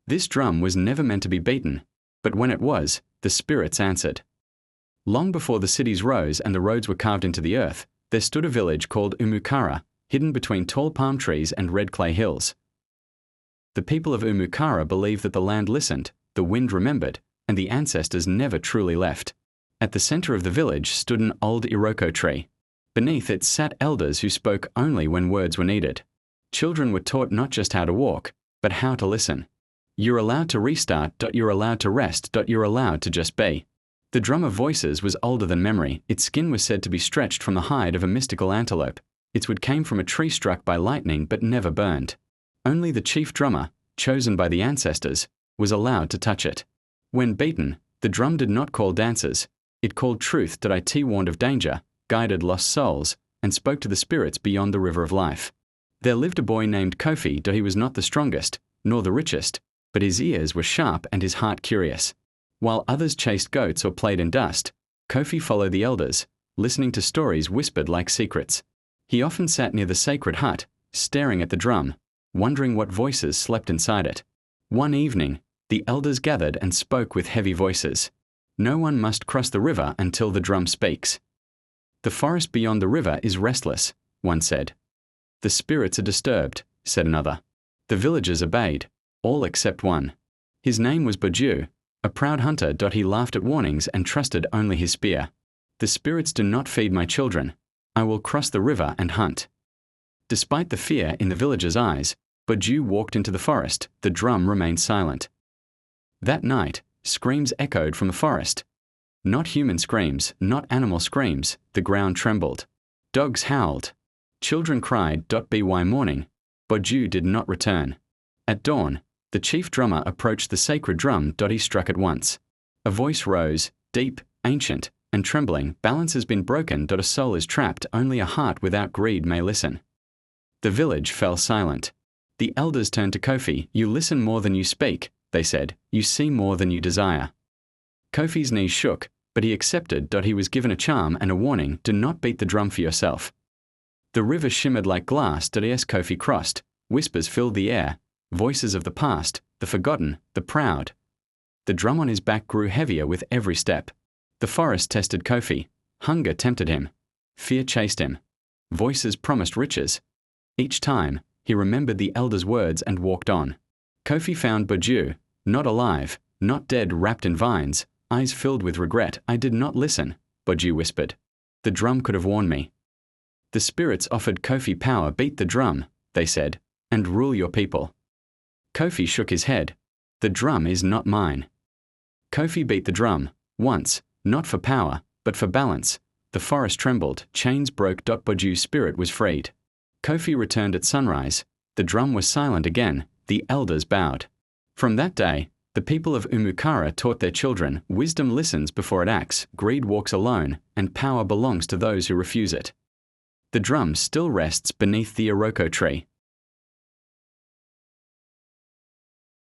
This drum was never meant to be beaten, but when it was, the spirits answered. Long before the cities rose and the roads were carved into the earth, there stood a village called Umukara, hidden between tall palm trees and red clay hills. The people of Umukara believed that the land listened, the wind remembered, and the ancestors never truly left. At the center of the village stood an old iroko tree. Beneath it sat elders who spoke only when words were needed. Children were taught not just how to walk, but how to listen. You're allowed to restart. You're allowed to rest. You're allowed to just be. The drum of voices was older than memory. Its skin was said to be stretched from the hide of a mystical antelope. Its wood came from a tree struck by lightning but never burned. Only the chief drummer, chosen by the ancestors, was allowed to touch it. When beaten, the drum did not call dancers. It called truth. It warned of danger, guided lost souls, and spoke to the spirits beyond the river of life. There lived a boy named Kofi. He was not the strongest, nor the richest, but his ears were sharp and his heart curious. While others chased goats or played in dust, Kofi followed the elders, listening to stories whispered like secrets. He often sat near the sacred hut, staring at the drum, wondering what voices slept inside it. One evening, the elders gathered and spoke with heavy voices. No one must cross the river until the drum speaks. The forest beyond the river is restless, one said. The spirits are disturbed, said another. The villagers obeyed, all except one. His name was Boju, a proud hunter. He laughed at warnings and trusted only his spear. The spirits do not feed my children. I will cross the river and hunt. Despite the fear in the villagers' eyes, Boju walked into the forest. The drum remained silent. That night, screams echoed from the forest. Not human screams, not animal screams. The ground trembled. Dogs howled. Children cried. By morning, Boju did not return. At dawn, the chief drummer approached the sacred drum. He struck it once. A voice rose, deep, ancient, and trembling. Balance has been broken. A soul is trapped. Only a heart without greed may listen. The village fell silent. The elders turned to Kofi. You listen more than you speak, they said. You see more than you desire. Kofi's knees shook, but he accepted. He was given a charm and a warning. Do not beat the drum for yourself. The river shimmered like glass. As Kofi crossed, whispers filled the air. Voices of the past, the forgotten, the proud. The drum on his back grew heavier with every step. The forest tested Kofi. Hunger tempted him. Fear chased him. Voices promised riches. Each time, he remembered the elders' words and walked on. Kofi found Boju, not alive, not dead, wrapped in vines, eyes filled with regret. I did not listen, Boju whispered. The drum could have warned me. The spirits offered Kofi power. Beat the drum, they said, and rule your people. Kofi shook his head. The drum is not mine. Kofi beat the drum, once, not for power, but for balance. The forest trembled, chains broke. Boju's spirit was freed. Kofi returned at sunrise. The drum was silent again. The elders bowed. From that day, the people of Umukara taught their children, wisdom listens before it acts, greed walks alone, and power belongs to those who refuse it. The drum still rests beneath the iroko tree.